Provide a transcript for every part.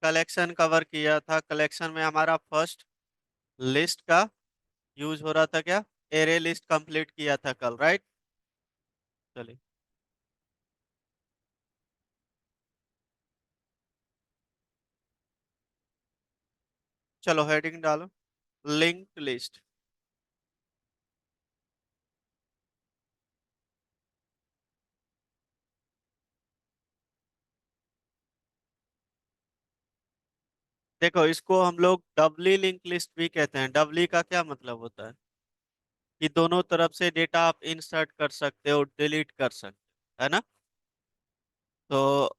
Collection cover किया था। Collection में हमारा फर्स्ट लिस्ट का यूज हो रहा था क्या? एरे लिस्ट कंप्लीट किया था कल, राइट? चलिए, चलो हेडिंग डालो, लिंक्ड लिस्ट। देखो, इसको हम लोग डबली लिंक लिस्ट भी कहते हैं। डबली का क्या मतलब होता है? कि दोनों तरफ से डेटा आप इंसर्ट कर सकते हो, डिलीट कर सकते हो, है ना? तो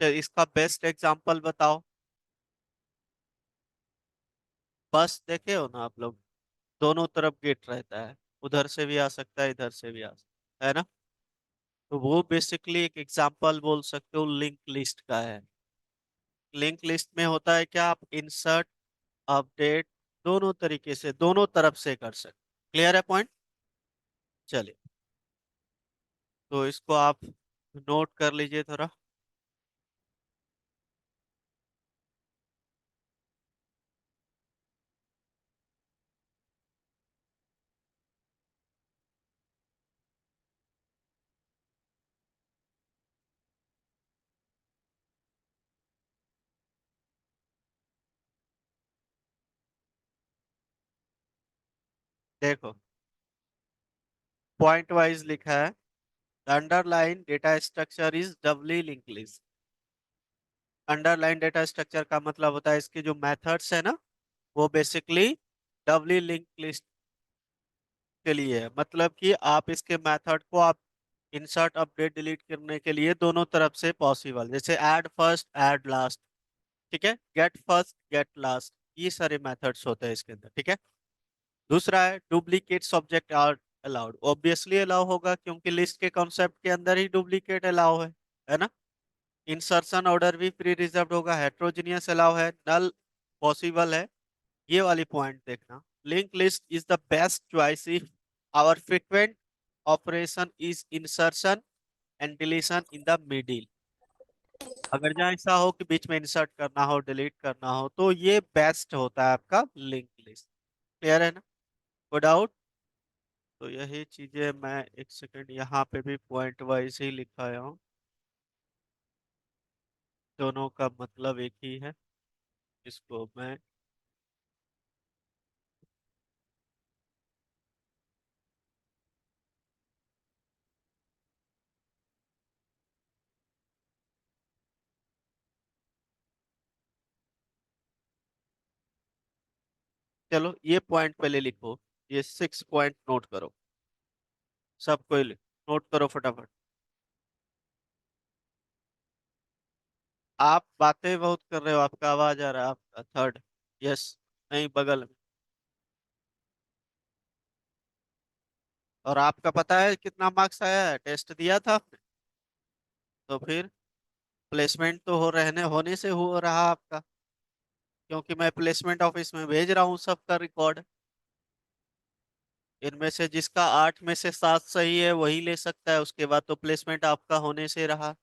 इसका बेस्ट एग्जांपल बताओ। बस देखे हो ना आप लोग, दोनों तरफ गेट रहता है, उधर से भी आ सकता है, इधर से भी आ सकता है ना? तो वो बेसिकली एक एग्जांपल बोल सकते हो लिंक लिस्ट का है। लिंक लिस्ट में होता है क्या, आप इंसर्ट, अपडेट दोनों तरीके से, दोनों तरफ से कर सकते। क्लियर है पॉइंट? चलिए, तो इसको आप नोट कर लीजिए थोड़ा। देखो, पॉइंट वाइज लिखा है, underlying data structure is doubly link list. Underlying data structure का मतलब होता है इसके जो मेथड्स है ना, वो बेसिकली डबली लिंक लिस्ट के लिए है। मतलब कि आप इसके मेथड को आप इंसर्ट, अपडेट, डिलीट करने के लिए दोनों तरफ से पॉसिबल, जैसे ऐड फर्स्ट, ऐड लास्ट, ठीक है, गेट फर्स्ट, गेट लास्ट, ये सारे मेथड्स होते हैं इसके अंदर, ठीक है। दूसरा है duplicate subject are allowed. Obviously allow होगा, क्योंकि लिस्ट के कॉन्सेप्ट के अंदर ही डुप्लीकेट अलाउ है ना? इंसर्शन ऑर्डर भी प्री रिजर्व्ड होगा, हेट्रोजीनियस अलाउ है, नल पॉसिबल है। ये वाली पॉइंट देखना। Link list is the best choice if our frequent operation is insertion and deletion in the middle. अगर जहाँ ऐसा हो कि बीच में इंसर्ट करना हो, डिलीट करना हो, तो ये बेस्ट होता है आपका लिंक लिस्ट। क्लियर है ना? No doubt? तो यही चीजें मैं एक सेकंड यहाँ पे भी पॉइंट वाइज ही लिखाया हूँ। दोनों का मतलब एक ही है। इसको मैं, चलो ये पॉइंट पहले लिखो, ये 6 पॉइंट नोट करो, सबको नोट करो फटाफट। आप बातें बहुत कर रहे हो, आपका आवाज आ रहा है, आपका थर्ड। यस, नहीं बगल में। और आपका पता है कितना मार्क्स आया है? टेस्ट दिया था आपने? तो फिर प्लेसमेंट तो हो रहने होने से हो रहा आपका, क्योंकि मैं प्लेसमेंट ऑफिस में भेज रहा हूँ सबका रिकॉर्ड। इनमें से जिसका 8 में से 7 सही है वही ले सकता है, उसके बाद तो प्लेसमेंट आपका होने से रहा।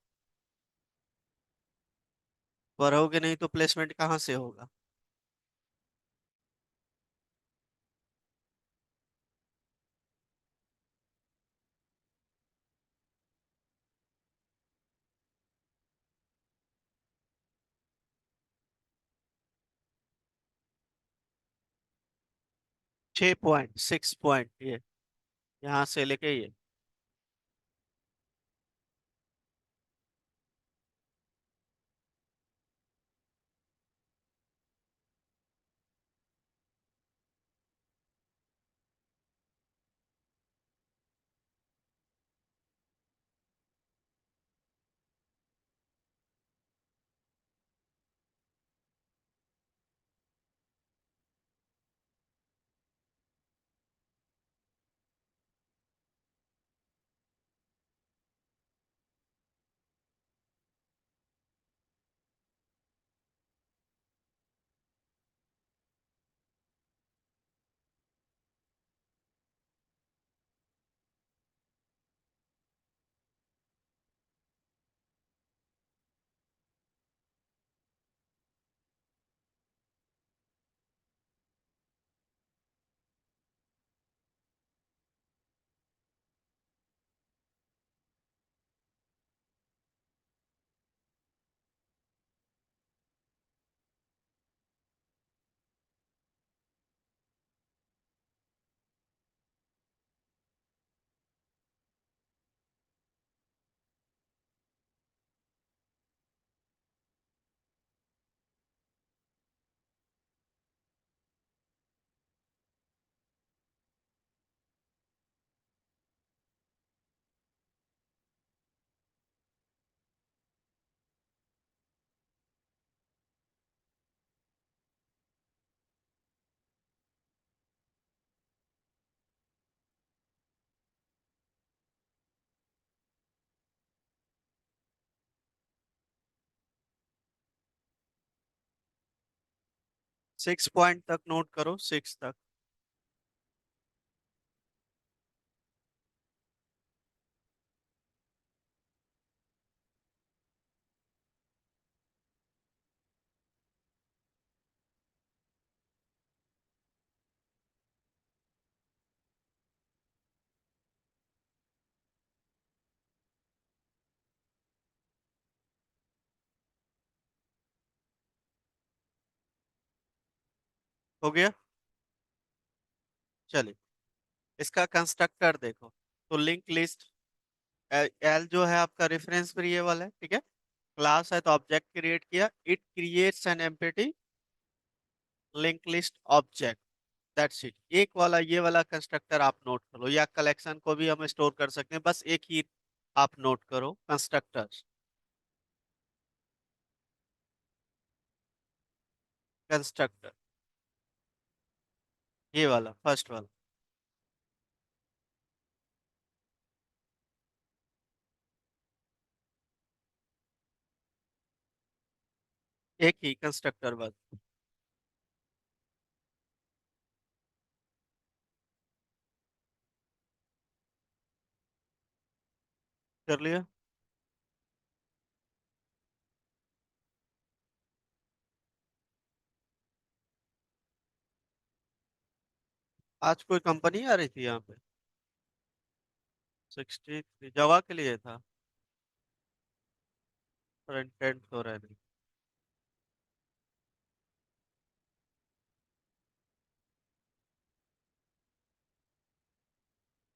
पढ़ोगे नहीं तो प्लेसमेंट कहाँ से होगा? 6 पॉइंट, 6 पॉइंट, ये यहाँ से लेके ये। 6 पॉइंट तक नोट करो, 6 तक। हो गया। चलिए, इसका कंस्ट्रक्टर देखो। तो लिंक लिस्ट, एल जो है आपका रेफरेंस वेरिएबल है, ठीक है। क्लास है तो ऑब्जेक्ट क्रिएट किया, it creates an empty link list object. That's it. एक वाला ये वाला कंस्ट्रक्टर आप नोट करो, या कलेक्शन को भी हम स्टोर कर सकते हैं, बस एक ही आप नोट करो कंस्ट्रक्टर। कंस्ट्रक्टर, ये वाला फर्स्ट वाला। एक ही कंस्ट्रक्टर बस। कर लिया। आज कोई कंपनी आ रही थी यहाँ पे? 63 जावा के लिए था। फ्रंट एंड हो रहा है।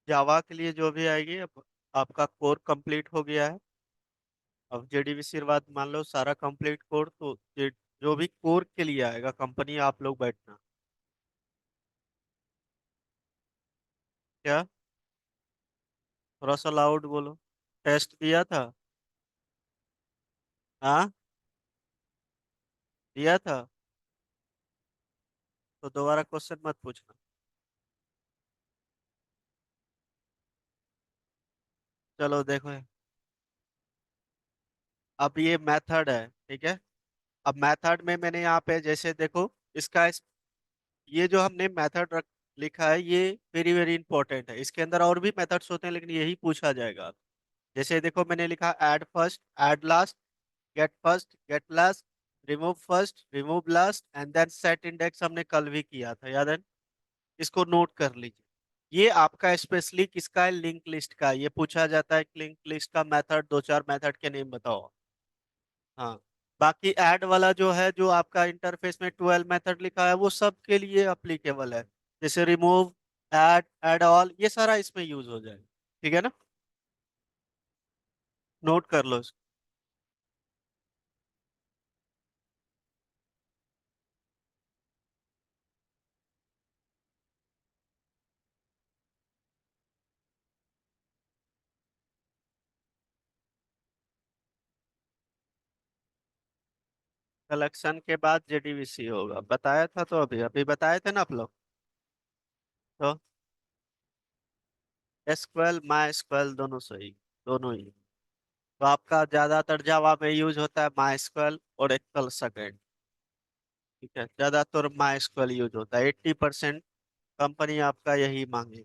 जावा के लिए जो भी आएगी, अब आपका कोर कंप्लीट हो गया है। अब जेडीबीसी के बाद मान लो सारा कंप्लीट कोर, तो जो भी कोर के लिए आएगा कंपनी, आप लोग बैठना। क्या? थोड़ा सा लाउड बोलो। टेस्ट दिया था? हाँ, दिया था। तो दोबारा क्वेश्चन मत पूछना। चलो देखो, अब ये मेथड है, ठीक है। अब मेथड में मैंने यहाँ पे जैसे देखो, इसका ये जो हमने मेथड लिखा है, ये वेरी वेरी इंपॉर्टेंट है। इसके अंदर और भी मेथड्स होते हैं, लेकिन यही पूछा जाएगा। जैसे देखो, मैंने लिखा add first, add last, get first, get last, remove first, remove last, and then set index. हमने कल भी किया था, याद है? इसको नोट कर लीजिए। ये आपका स्पेशली किसका है? लिंक लिस्ट का। ये पूछा जाता है लिंक लिस्ट का मेथड, दो चार मेथड के नेम बताओ। हाँ। बाकी ऐड वाला जो है, जो आपका इंटरफेस में 12 मेथड लिखा है, वो सब के लिए अप्लीकेबल है। जैसे रिमूव, ऐड, ऐड ऑल, ये सारा इसमें यूज हो जाएगा। ठीक है ना? नोट कर लो इसको। कलेक्शन के बाद जेडीबीसी होगा, बताया था तो, अभी अभी बताए थे ना आप लोग। तो एसक्यूएल माई स्क्यूएल दोनों सही, दोनों ही। तो आपका ज्यादातर जावा में यूज होता है माई स्क्यूएल और एक्सेल सेकंड। ठीक है, ज्यादातर माई स्क्यूएल यूज होता है, 80% कंपनी आपका यही मांगे।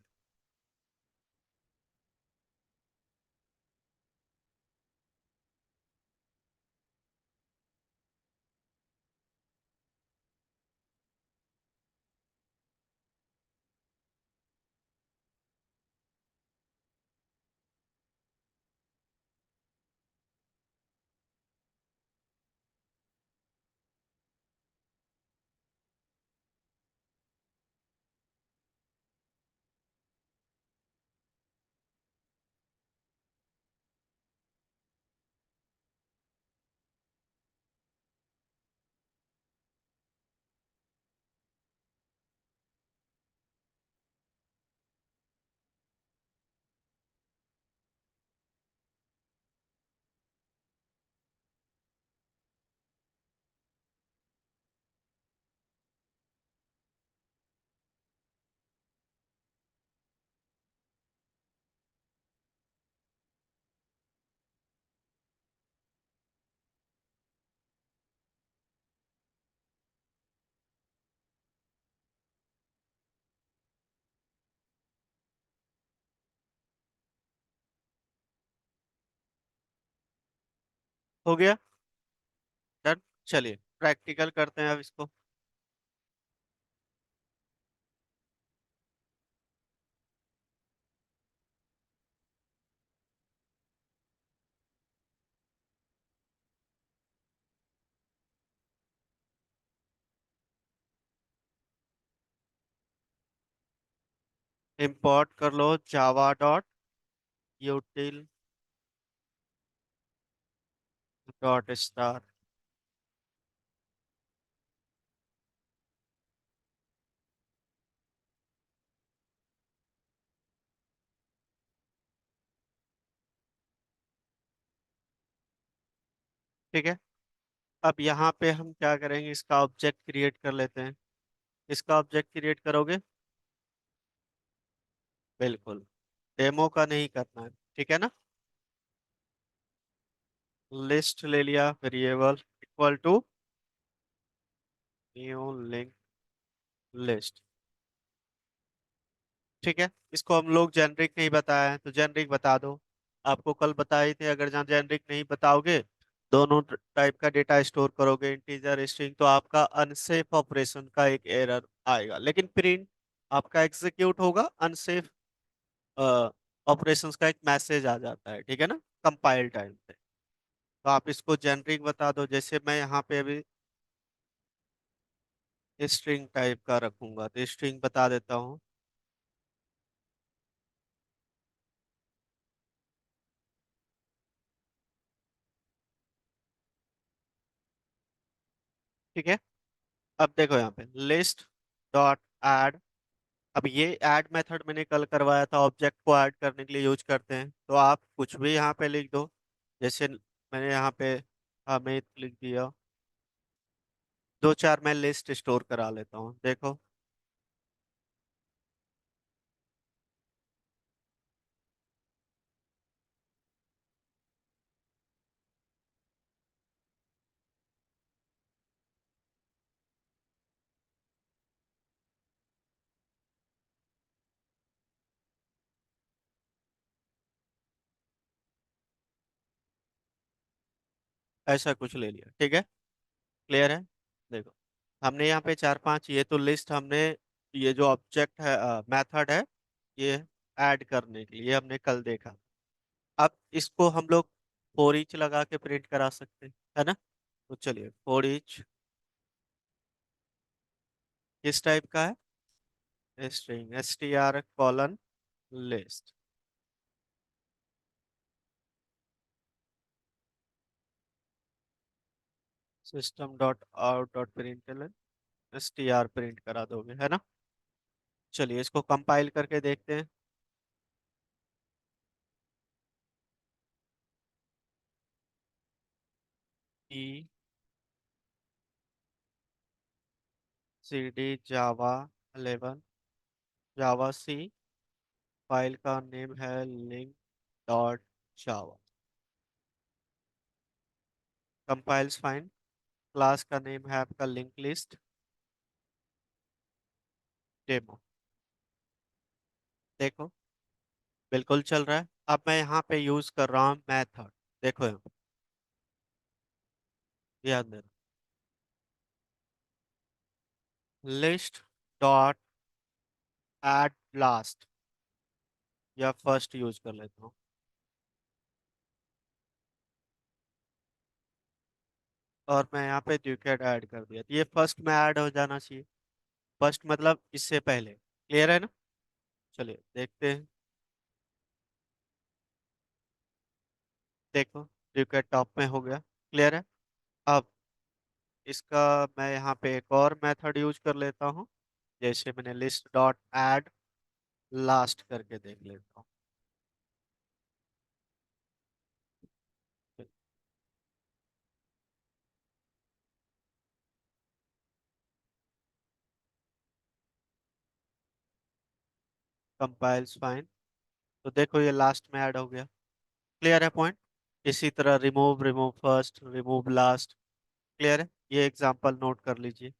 हो गया। डन। चलिए प्रैक्टिकल करते हैं अब इसको। इंपोर्ट कर लो Java dot util dot star. ठीक है। अब यहाँ पे हम क्या करेंगे, इसका ऑब्जेक्ट क्रिएट कर लेते हैं। इसका ऑब्जेक्ट क्रिएट करोगे? बिल्कुल। डेमो का नहीं करना है, ठीक है ना। लिस्ट ले लिया, variable equal to new link list. ठीक है। इसको हम लोग जेनरिक नहीं बताया है तो जेनरिक बता दो। आपको कल बताए थे, अगर जहाँ जेनरिक नहीं बताओगे, दोनों टाइप का डेटा स्टोर करोगे, इंटीजर स्ट्रिंग, तो आपका अनसेफ ऑपरेशन का एक एरर आएगा, लेकिन प्रिंट आपका एग्जीक्यूट होगा। अनसेफ ऑपरेशंस का एक मैसेज आ जाता है, ठीक है ना, कंपाइल टाइम पे। तो आप इसको जेनरिक बता दो। जैसे मैं यहाँ पे अभी स्ट्रिंग टाइप का रखूंगा तो स्ट्रिंग बता देता हूँ। ठीक है। अब देखो यहाँ पे लिस्ट डॉट ऐड। अब ये ऐड मेथड मैंने कल करवाया था, ऑब्जेक्ट को ऐड करने के लिए यूज करते हैं। तो आप कुछ भी यहाँ पे लिख दो। जैसे मैंने यहाँ पे हमें लिख दिया। दो चार मैं लिस्ट स्टोर करा लेता हूँ, देखो। ऐसा कुछ ले लिया, ठीक है। क्लियर है। देखो, हमने यहाँ पे चार पांच, ये तो लिस्ट हमने, ये जो ऑब्जेक्ट है, मेथड है, ये ऐड करने के लिए हमने कल देखा। अब इसको हम लोग फोर ईच लगा के प्रिंट करा सकते हैं, है ना। तो चलिए, फोर ईच किस टाइप का है? String str colon list. System dot out dot println str print करा दोगे, है ना। चलिए इसको कंपाइल करके देखते हैं। ई सी डी जावा 11 जावा सी। फाइल का नेम है लिंक डॉट जावा। Compiles fine. क्लास का नेम है आपका लिंक लिस्ट डेमो। देखो, बिल्कुल चल रहा है। अब मैं यहाँ पे यूज कर रहा हूँ मैथड। देखो यहाँ पे, ध्यान देना। लिस्ट डॉट एट लास्ट, या फर्स्ट यूज कर लेता हूँ। और मैं यहाँ पे डुकेट ऐड कर दिया, तो ये फर्स्ट में ऐड हो जाना चाहिए। फर्स्ट मतलब इससे पहले। क्लियर है ना। चलिए देखते हैं। देखो, डुकेट टॉप में हो गया। क्लियर है। अब इसका मैं यहाँ पे एक और मेथड यूज कर लेता हूँ। जैसे मैंने लिस्ट डॉट ऐड लास्ट करके देख लेता हूँ। Compiles fine. तो देखो ये लास्ट में ऐड हो गया। क्लियर है पॉइंट। इसी तरह remove, remove first, remove last. Clear है। ये एग्जांपल नोट कर लीजिए।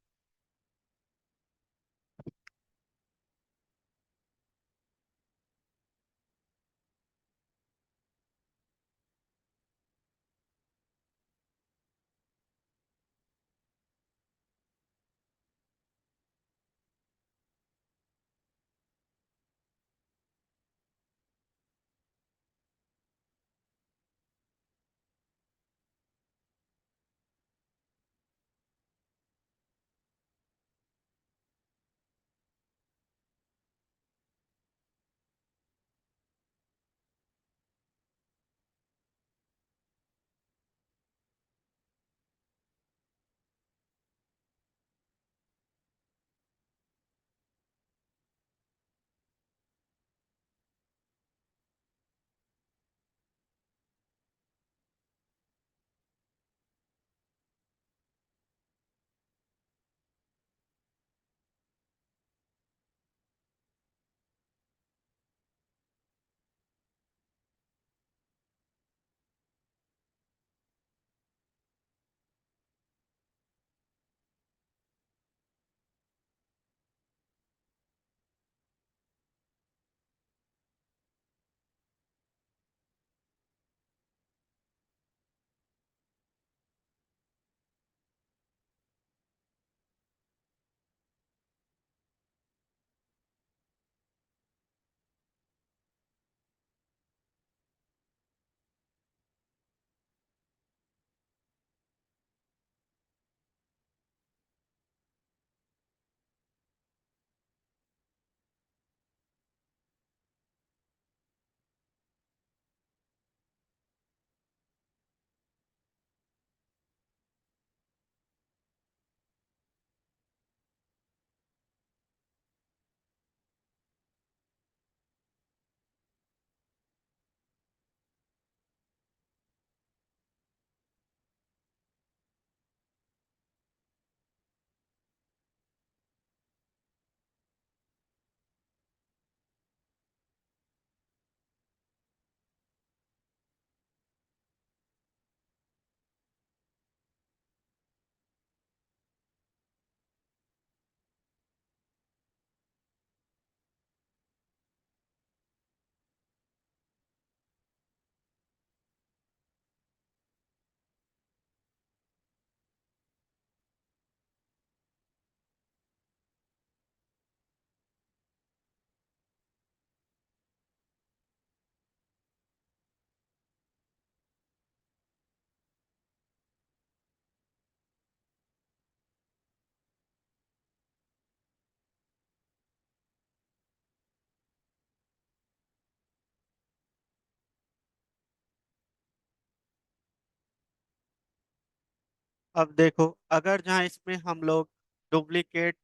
अब देखो, अगर जहाँ इसमें हम लोग डुप्लीकेट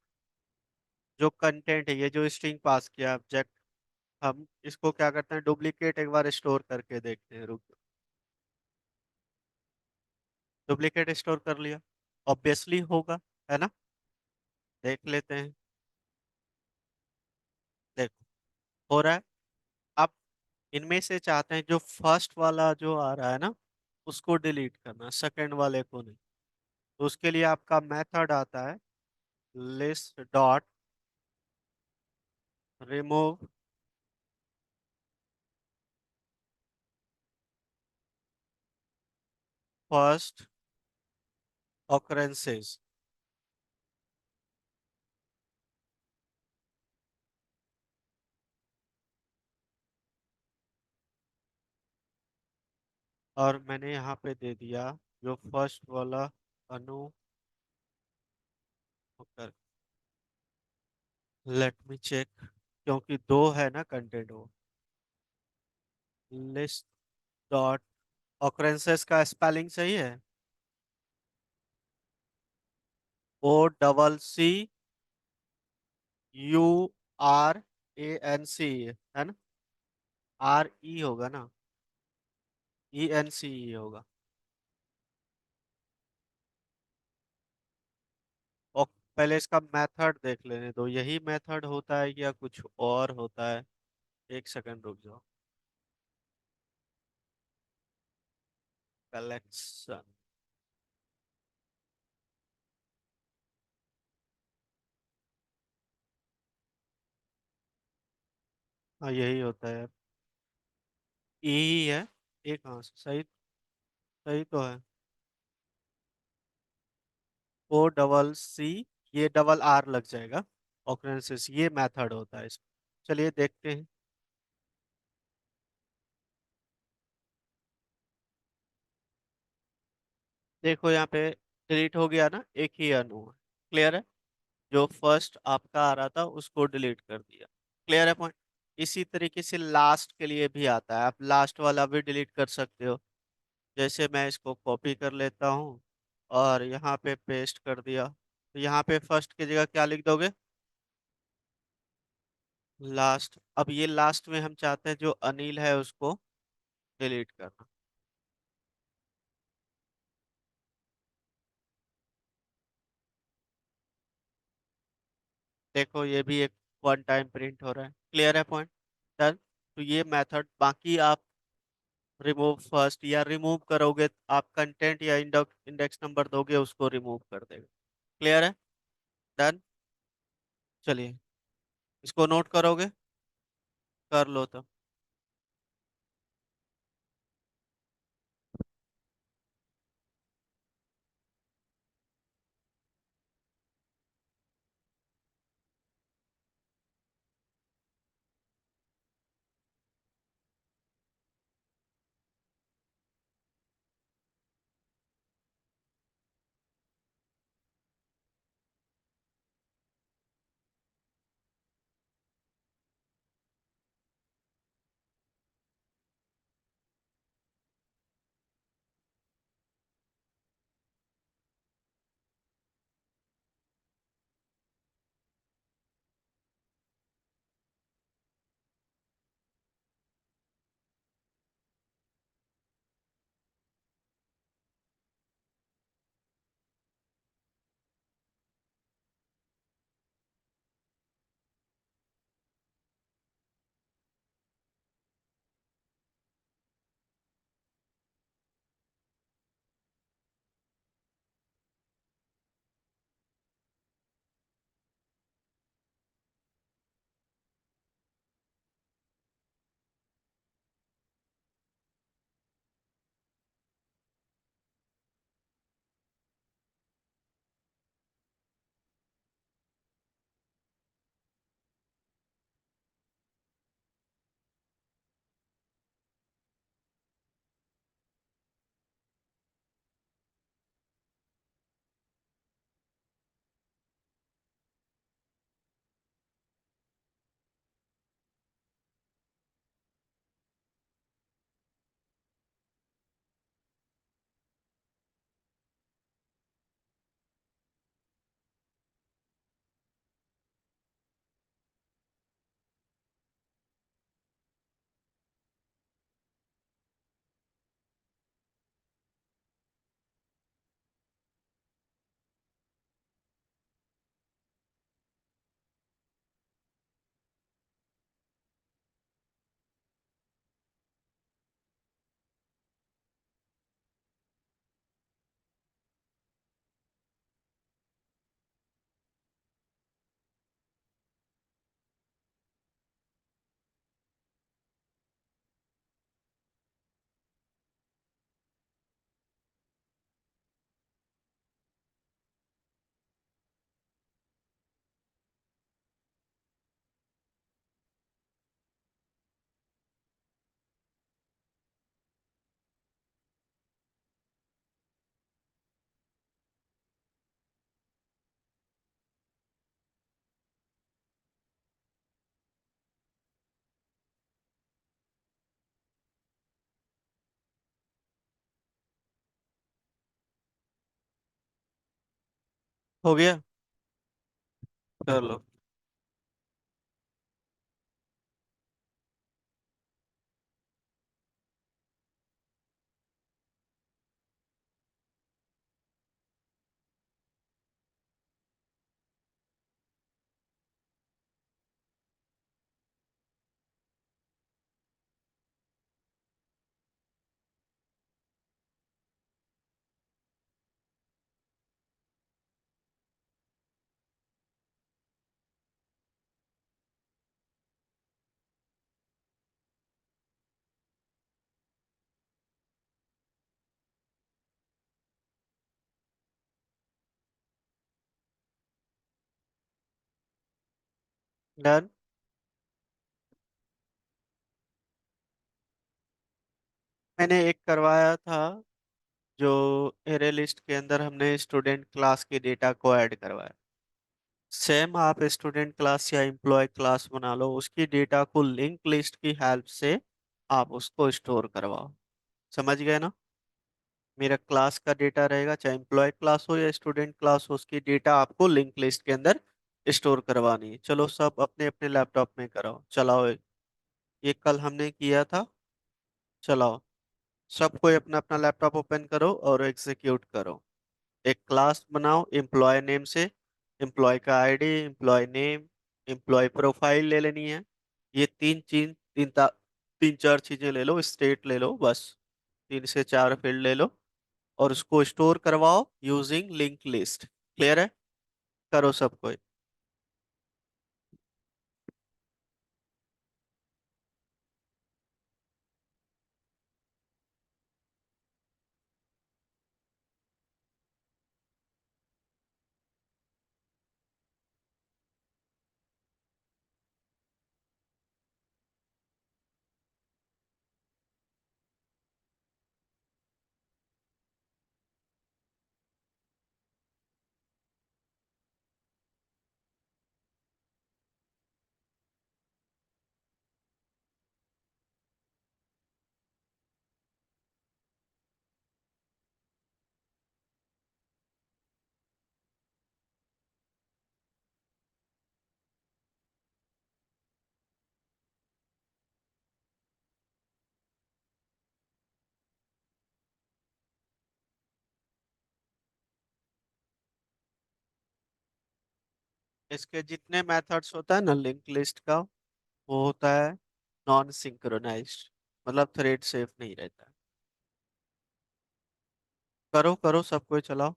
जो कंटेंट है, ये जो स्ट्रिंग पास किया ऑब्जेक्ट, हम इसको क्या करते हैं, डुप्लीकेट एक बार स्टोर करके देखते हैं, रुक। डुप्लीकेट स्टोर कर लिया, ऑब्वियसली होगा, है ना। देख लेते हैं। देखो, हो रहा है। अब इनमें से चाहते हैं जो फर्स्ट वाला जो आ रहा है ना, उसको डिलीट करना, सेकंड वाले को नहीं। तो उसके लिए आपका मेथड आता है, list dot remove first occurrences. और मैंने यहाँ पे दे दिया जो फर्स्ट वाला अनु कर। लेट मी चेक, क्योंकि दो है ना कंटेंट वो। लिस्ट डॉट ऑकरेंसेस का स्पेलिंग सही है, O, URANC, है ना। RE होगा ना, ENCE होगा। और पहले इसका मेथड देख लेने दो, यही मेथड होता है या कुछ और होता है। एक सेकंड रुक जाओ। कलेक्शन। हाँ यही होता है। ई ही है। एक, हाँ सही, सही तो है। O, ये डबल आर लग जाएगा। ऑकरेंसेस, ये मेथड होता है इसमें। चलिए देखते हैं। देखो यहाँ पे डिलीट हो गया ना, एक ही अनु है। क्लियर है। जो फर्स्ट आपका आ रहा था उसको डिलीट कर दिया। क्लियर है पॉइंट। इसी तरीके से लास्ट के लिए भी आता है, आप लास्ट वाला भी डिलीट कर सकते हो। जैसे मैं इसको कॉपी कर लेता हूँ और यहाँ पे पेस्ट कर दिया, तो यहाँ पे फर्स्ट की जगह क्या लिख दोगे, लास्ट। अब ये लास्ट में हम चाहते हैं जो अनिल है उसको डिलीट करना। देखो ये भी एक वन टाइम प्रिंट हो रहा है। क्लियर है पॉइंट। डन। तो ये मेथड, बाकी आप रिमूव फर्स्ट या रिमूव करोगे, आप कंटेंट या इंडेक्स नंबर दोगे उसको रिमूव कर देगा। क्लियर है। डन। चलिए, इसको नोट करोगे, कर लो तो। हो गया। चलो। डन। मैंने एक करवाया था, जो एरे लिस्ट के अंदर हमने स्टूडेंट क्लास के डेटा को ऐड करवाया। सेम आप स्टूडेंट क्लास या एम्प्लॉय क्लास बना लो, उसकी डेटा को लिंक लिस्ट की हेल्प से आप उसको स्टोर करवाओ। समझ गए ना? मेरा क्लास का डेटा रहेगा, चाहे एम्प्लॉय क्लास हो या स्टूडेंट क्लास हो, उसकी डेटा आपको लिंक लिस्ट के अंदर स्टोर करवानी है। चलो, सब अपने अपने लैपटॉप में कराओ, चलाओ। ये कल हमने किया था। चलाओ। सब कोई अपना अपना लैपटॉप ओपन करो और एग्जीक्यूट करो। एक क्लास बनाओ एम्प्लॉय नेम से। एम्प्लॉय का ID, employee name, employee profile ले लेनी है। ये तीन चार चीजें ले लो, स्टेट ले लो बस। 3 से 4 फील्ड ले लो और उसको स्टोर करवाओ यूजिंग लिंक लिस्ट। क्लियर है? करो सब कोई। इसके जितने मेथड्स होता है ना लिंक लिस्ट का, वो होता है नॉन सिंक्रोनाइज्ड, मतलब थ्रेड सेफ नहीं रहता है। करो करो सब कोई, चलाओ।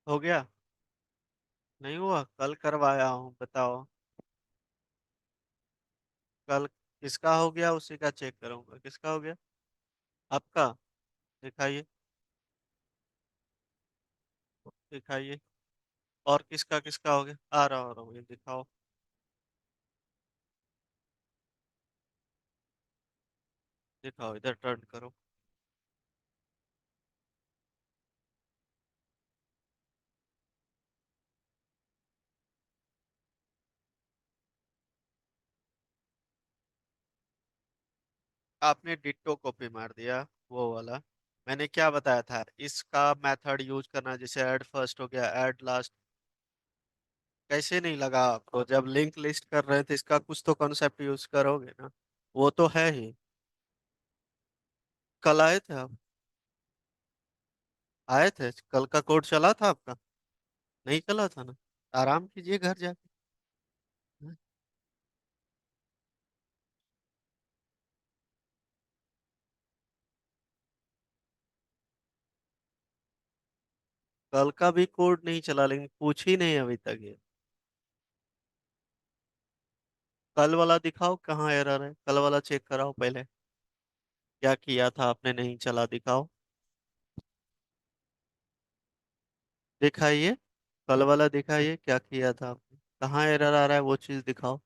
हो गया? नहीं हुआ? कल करवाया हूँ, बताओ। कल किसका हो गया उसी का चेक करूंगा, किसका हो गया? आपका? दिखाइए, दिखाइए। और किसका किसका हो गया? आ रहा हूँ, ये दिखाओ। दिखाओ, इधर टर्न करो। आपने डिट्टो कॉपी मार दिया, वो वाला। मैंने क्या बताया था, इसका मेथड यूज करना, जैसे ऐड फर्स्ट हो गया, ऐड लास्ट। कैसे नहीं लगा आपको? जब लिंक लिस्ट कर रहे थे, इसका कुछ तो कॉन्सेप्ट यूज करोगे ना। वो तो है ही। कल आए थे आप? आए थे कल? का कोड चला था आपका? नहीं चला था ना? आराम कीजिए घर जाके। कल का भी कोड नहीं चला, लेकिन पूछ ही नहीं अभी तक ये। कल वाला दिखाओ, कहाँ एरर है? कल वाला चेक कराओ पहले। क्या किया था आपने, नहीं चला, दिखाओ। दिखाइए, कल वाला दिखाइए, क्या किया था आपने, कहाँ एरर आ रहा है, वो चीज दिखाओ।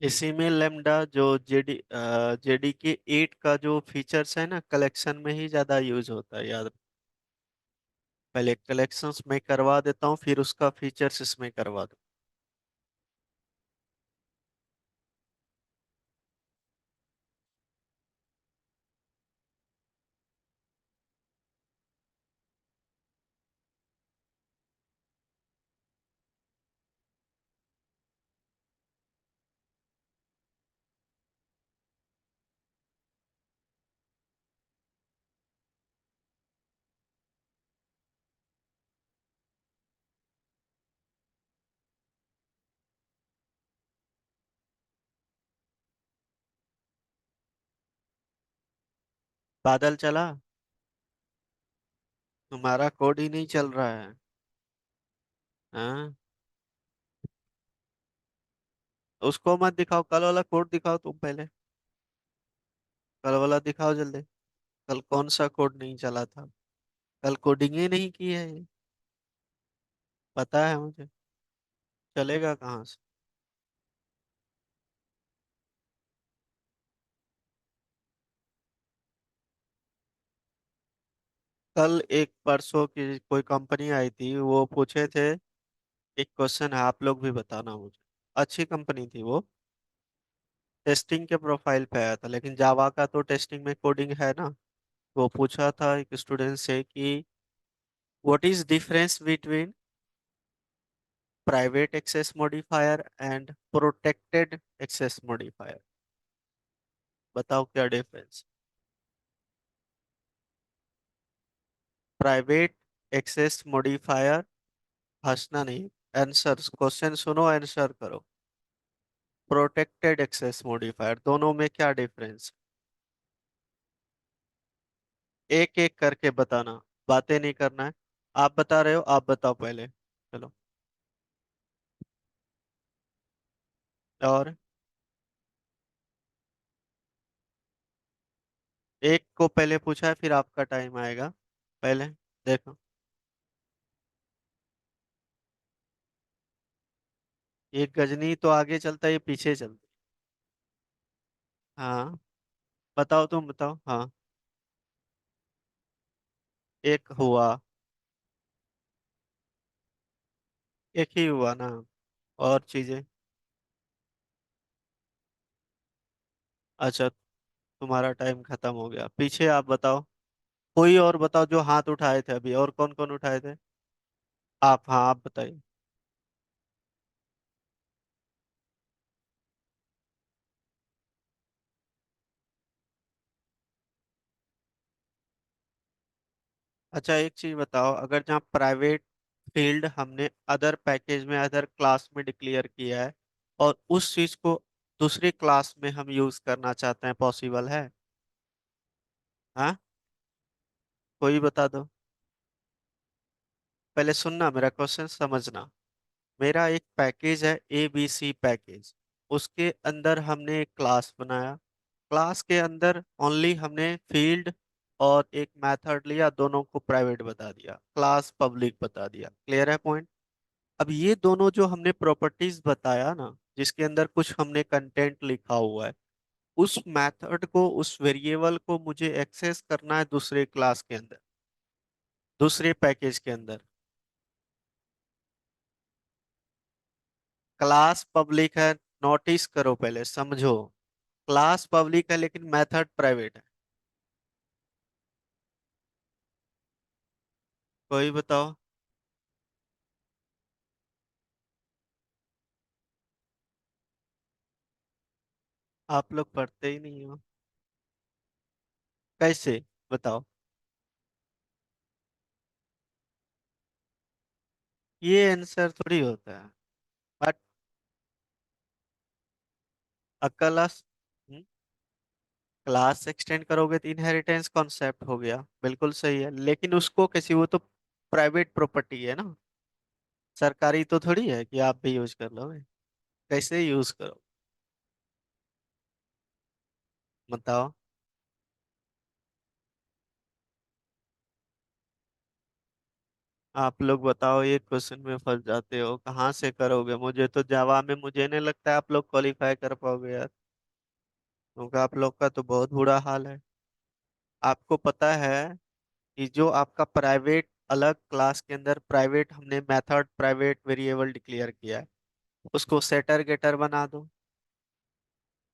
इसी में लेमडा जो जेडी के 8 का जो फीचर्स है ना, कलेक्शन में ही ज्यादा यूज होता है, याद। पहले कलेक्शंस में करवा देता हूँ, फिर उसका फीचर्स इसमें करवा दूँ। बादल चला? तुम्हारा कोड ही नहीं चल रहा है। हाँ, उसको मत दिखाओ, कल वाला कोड दिखाओ तुम पहले। कल वाला दिखाओ जल्दी। कल कौन सा कोड नहीं चला था? कल कोडिंग ही नहीं की है ये। पता है मुझे। चलेगा कहाँ से? कल एक परसों की कोई कंपनी आई थी, वो पूछे थे, एक क्वेश्चन है, आप लोग भी बताना मुझे। अच्छी कंपनी थी वो। टेस्टिंग के प्रोफाइल पे आया था, लेकिन जावा का तो टेस्टिंग में कोडिंग है ना। वो पूछा था एक स्टूडेंट से कि what is difference between private access modifier and protected access modifier. बताओ क्या डिफरेंस। प्राइवेट एक्सेस मॉडिफायर, हंसना नहीं, आंसर, क्वेश्चन सुनो, आंसर करो। प्रोटेक्टेड एक्सेस मॉडिफायर, दोनों में क्या डिफरेंस? एक एक करके बताना, बातें नहीं करना है। आप बता रहे हो, आप बताओ पहले, चलो। और एक को पहले पूछा है, फिर आपका टाइम आएगा। पहले देखो। एक गजनी तो आगे चलता है, ये पीछे चलता है। हाँ, बताओ, तुम बताओ, हाँ। एक हुआ। एक ही हुआ ना? और चीजें? अच्छा, तुम्हारा टाइम खत्म हो गया, पीछे आप बताओ। कोई और बताओ जो हाथ उठाए थे अभी, और कौन कौन उठाए थे? आप, हाँ, आप बताइए। अच्छा, एक चीज बताओ, अगर जहाँ प्राइवेट फील्ड हमने अदर पैकेज में, अदर क्लास में डिक्लेयर किया है, और उस चीज को दूसरी क्लास में हम यूज करना चाहते हैं, पॉसिबल है? हाँ, कोई बता दो। पहले सुनना, मेरा क्वेश्चन समझना। मेरा एक पैकेज है, ABC पैकेज। उसके अंदर हमने एक क्लास बनाया। क्लास के अंदर ओनली हमने फील्ड और एक मेथड लिया, दोनों को प्राइवेट बता दिया, क्लास पब्लिक बता दिया। क्लियर है पॉइंट? अब ये दोनों जो हमने प्रॉपर्टीज बताया ना, जिसके अंदर कुछ हमने कंटेंट लिखा हुआ है, उस मेथड को, उस वेरिएबल को मुझे एक्सेस करना है दूसरे क्लास के अंदर, दूसरे पैकेज के अंदर। क्लास पब्लिक है, नोटिस करो, पहले समझो। क्लास पब्लिक है लेकिन मेथड प्राइवेट है। कोई बताओ। आप लोग पढ़ते ही नहीं हो। कैसे? बताओ। ये आंसर थोड़ी होता है। बट क्लास, क्लास एक्सटेंड करोगे तो इनहेरिटेंस कॉन्सेप्ट हो गया, बिल्कुल सही है, लेकिन उसको कैसे, वो तो प्राइवेट प्रॉपर्टी है ना, सरकारी तो थोड़ी है कि आप भी यूज कर लोगे। कैसे यूज करो? बताओ। आप लोग बताओ, ये क्वेश्चन में फंस जाते हो, कहाँ से करोगे? मुझे तो जावा में मुझे नहीं लगता है आप लोग क्वालिफाई कर पाओगे यार, क्योंकि आप लोग का तो बहुत बुरा हाल है। आपको पता है कि जो आपका प्राइवेट, अलग क्लास के अंदर प्राइवेट हमने मेथड प्राइवेट वेरिएबल डिक्लेयर किया है, उसको सेटर गेटर बना दो।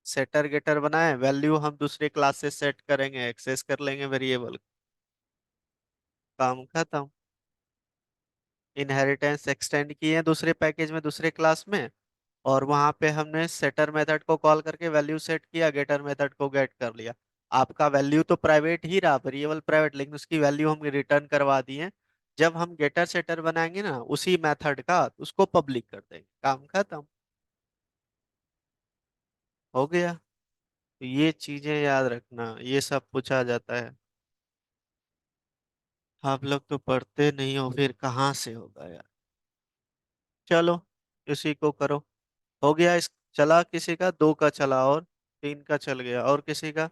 सेटर गेटर बनाए, वैल्यू हम दूसरे क्लास से सेट करेंगे, एक्सेस कर लेंगे वेरिएबल। काम खत्म। इनहेरिटेंस एक्सटेंड किए दूसरे पैकेज में, दूसरे क्लास में, और वहां पे हमने सेटर मेथड को कॉल करके वैल्यू सेट किया, गेटर मेथड को गेट कर लिया। आपका वैल्यू तो प्राइवेट ही रहा, वेरिएबल प्राइवेट, लेकिन उसकी वैल्यू हम रिटर्न करवा दिए। जब हम गेटर सेटर बनाएंगे ना उसी मेथड का, तो उसको पब्लिक कर देंगे, काम खत्म। हो गया। तो ये चीजें याद रखना, ये सब पूछा जाता है। आप लोग तो पढ़ते नहीं हो, फिर कहाँ से होगा यार। चलो, इसी को करो। हो गया इस। चला किसी का, दो का चला, और तीन का चल गया, और किसी का?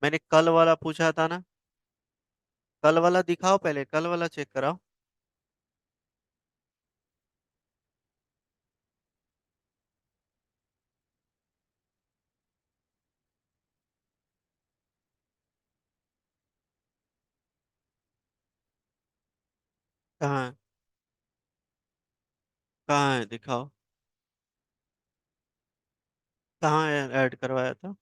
मैंने कल वाला पूछा था ना। कल वाला दिखाओ, पहले कल वाला चेक कराओ। कहाँ है? कहाँ है, दिखाओ। कहाँ ऐड करवाया था?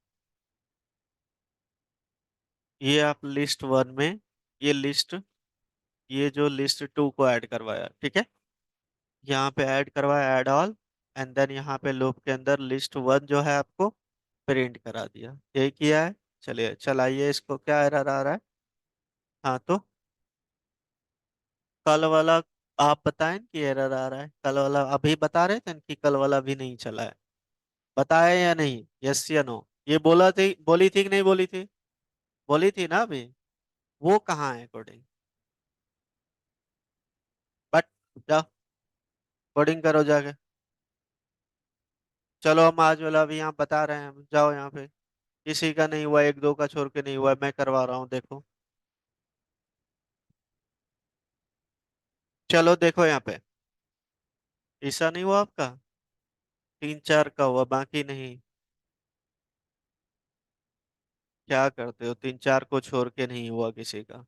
ये आप लिस्ट वन में, ये लिस्ट, ये जो लिस्ट टू को ऐड करवाया, ठीक है। यहाँ पे ऐड करवाया, ऐड ऑल, एंड देन यहाँ पे लूप के अंदर लिस्ट वन जो है आपको प्रिंट करा दिया, यही किया है। चलिए चलाइए इसको, क्या एरर आ रहा है? हाँ तो कल वाला, आप बताएं कि एरर आ रहा है। कल वाला अभी बता रहे थे कि कल वाला भी नहीं चला है। बताया या नहीं, यस या नो? ये बोला थी, बोली थी कि नहीं बोली थी? बोली थी ना अभी। वो कहाँ है कोडिंग? बट जाओ, कोडिंग करो जाके। चलो, हम आज वाला भी यहाँ बता रहे हैं, हम जाओ यहाँ पे। किसी का नहीं हुआ, एक दो का छोड़ के नहीं हुआ, मैं करवा रहा हूँ, देखो। चलो देखो यहाँ पे, ऐसा नहीं हुआ आपका? तीन चार का हुआ, बाकी नहीं। क्या करते हो, तीन चार को छोड़ के नहीं हुआ किसी का?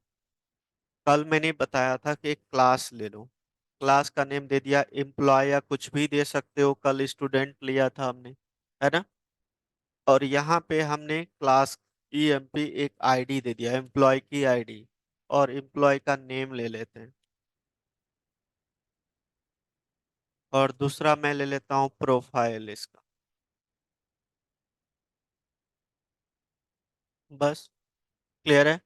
कल मैंने बताया था कि एक क्लास ले लो। क्लास का नेम दे दिया एम्प्लॉय, या कुछ भी दे सकते हो, कल स्टूडेंट लिया था हमने, है ना। और यहाँ पे हमने क्लास EMP एक आईडी दे दिया, एम्प्लॉय की आईडी, और एम्प्लॉय का नेम ले लेते हैं। और दूसरा मैं ले लेता हूँ प्रोफाइल इसका। बस, क्लियर है।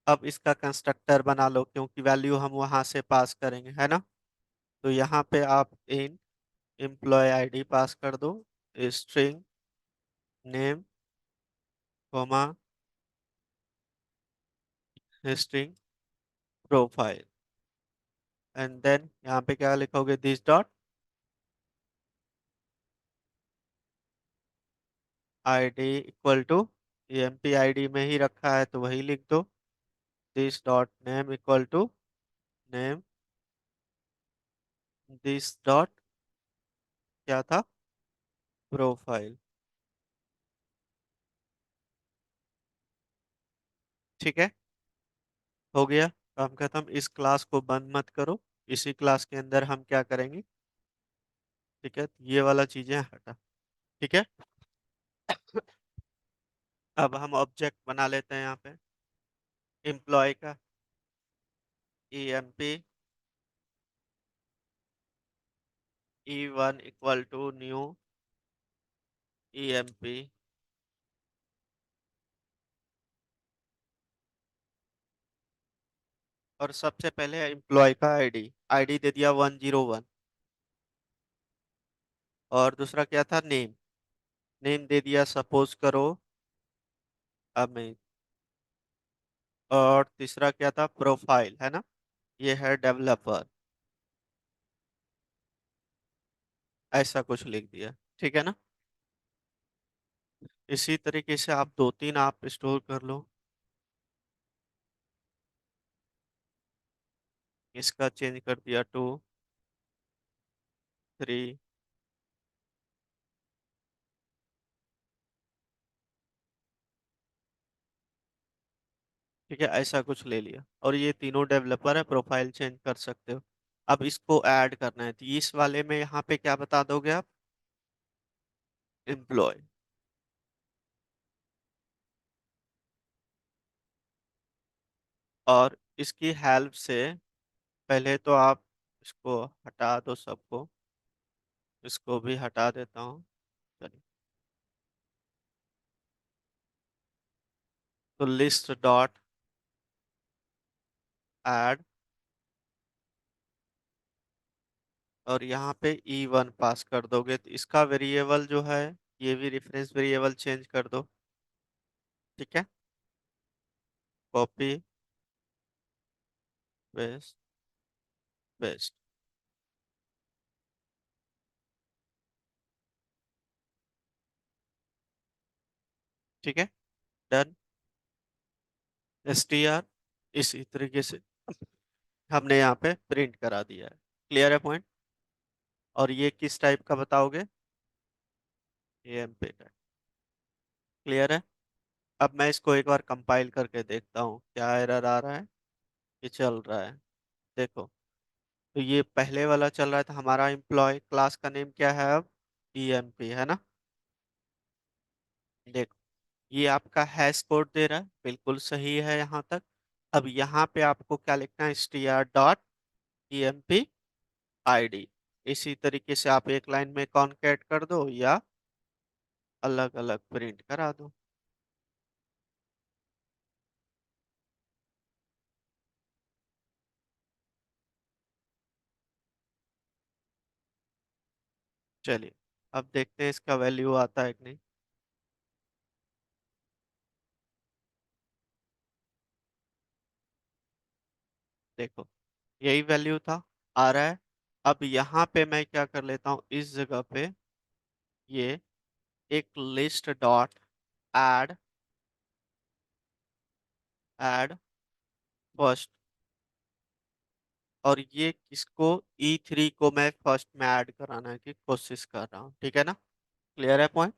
अब इसका कंस्ट्रक्टर बना लो, क्योंकि वैल्यू हम वहां से पास करेंगे, है ना। तो यहाँ पे आप इन एम्प्लॉय आईडी पास कर दो, string name comma string profile, and then यहाँ पे क्या लिखोगे, this dot ID equal to, EMP ID में ही रखा है तो वही लिख दो, this dot name equal to name, this dot क्या था, प्रोफाइल। ठीक है, हो गया, काम खत्म। इस क्लास को बंद मत करो, इसी क्लास के अंदर हम क्या करेंगे, ठीक है, ये वाला चीजें हटा। ठीक है, अब हम ऑब्जेक्ट बना लेते हैं यहाँ पे एम्प्लॉय का, E M P E1 equal to new EMP, और सबसे पहले एम्प्लॉय का आईडी, आईडी दे दिया 101, और दूसरा क्या था, नेम, नेम दे दिया सपोज करो अमित, और तीसरा क्या था, प्रोफाइल है ना, ये है डेवलपर, ऐसा कुछ लिख दिया। ठीक है ना, इसी तरीके से आप दो तीन आप स्टोर कर लो। इसका चेंज कर दिया 2 3, ठीक है, ऐसा कुछ ले लिया, और ये तीनों डेवलपर है, प्रोफाइल चेंज कर सकते हो। अब इसको ऐड करना है, तो इस वाले में यहाँ पे क्या बता दोगे आप, एम्प्लॉय, और इसकी हेल्प से पहले तो आप इसको हटा दो सबको, इसको भी हटा देता हूँ, चलिए, तो लिस्ट डॉट ऐड, और यहाँ पे E1 पास कर दोगे, तो इसका वेरिएबल जो है, ये भी रेफरेंस वेरिएबल चेंज कर दो। ठीक है, कॉपी पेस्ट पेस्ट, ठीक है, डन, str, इसी तरीके से हमने यहाँ पे प्रिंट करा दिया है। क्लियर है पॉइंट, और ये किस टाइप का बताओगे, AMP का। क्लियर है, अब मैं इसको एक बार कंपाइल करके देखता हूँ क्या एरर आ रहा है, ये चल रहा है, देखो, तो ये पहले वाला चल रहा था, हमारा एम्प्लॉय क्लास का नेम क्या है अब, EMP है ना, देखो, ये आपका हैश कोड दे रहा है, बिल्कुल सही है यहाँ तक। अब यहाँ पे आपको क्या लिखना है, str.emp id, इसी तरीके से आप एक लाइन में कॉन्केट कर दो या अलग अलग प्रिंट करा दो। चलिए, अब देखते हैं इसका वैल्यू आता है कि नहीं। देखो, यही वैल्यू था, आ रहा है। अब यहाँ पे मैं क्या कर लेता हूँ, इस जगह पे ये एक list dot add, add first, और ये किसको, E3 को मैं फर्स्ट में ऐड कराना की कोशिश कर रहा हूँ। ठीक है ना, क्लियर है पॉइंट,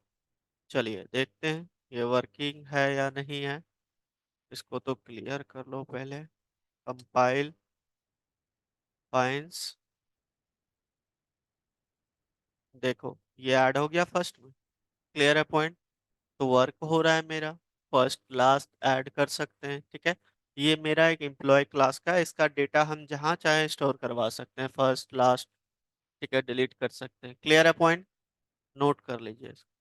चलिए देखते हैं ये वर्किंग है या नहीं है। इसको तो क्लियर कर लो पहले, कंपाइल फाइंस, देखो ये ऐड हो गया फर्स्ट में। क्लियर है पॉइंट, तो वर्क हो रहा है मेरा, फर्स्ट लास्ट ऐड कर सकते हैं। ठीक है, ये मेरा एक एम्प्लॉय क्लास का है, इसका डेटा हम जहाँ चाहे स्टोर करवा सकते हैं, फर्स्ट लास्ट, ठीक है, डिलीट कर सकते हैं। क्लियर है पॉइंट, नोट कर लीजिए इसको।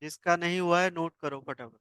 जिसका नहीं हुआ है नोट करो फटाफट।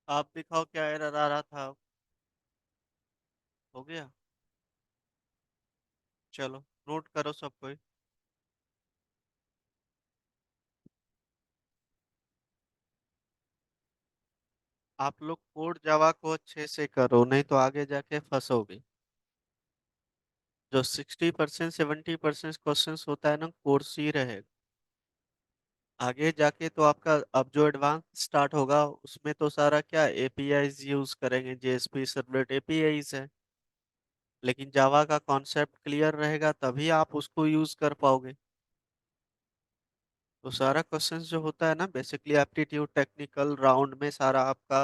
आप दिखाओ क्या एरर आ रहा था। हो गया। चलो नोट करो सब कोई। आप लोग कोड जावा को अच्छे से करो, नहीं तो आगे जाके फंसोगे। जो 60% 70% क्वेश्चन होता है ना, कोड से ही रहेगा। आगे जाके तो आपका अब जो एडवांस स्टार्ट होगा उसमें तो सारा क्या एपीआईज यूज करेंगे, जेएसपी सर्वलेट एपीआईज है। लेकिन जावा का कॉन्सेप्ट क्लियर रहेगा तभी आप उसको यूज कर पाओगे। तो सारा क्वेश्चंस जो होता है ना बेसिकली एप्टीट्यूड टेक्निकल राउंड में सारा आपका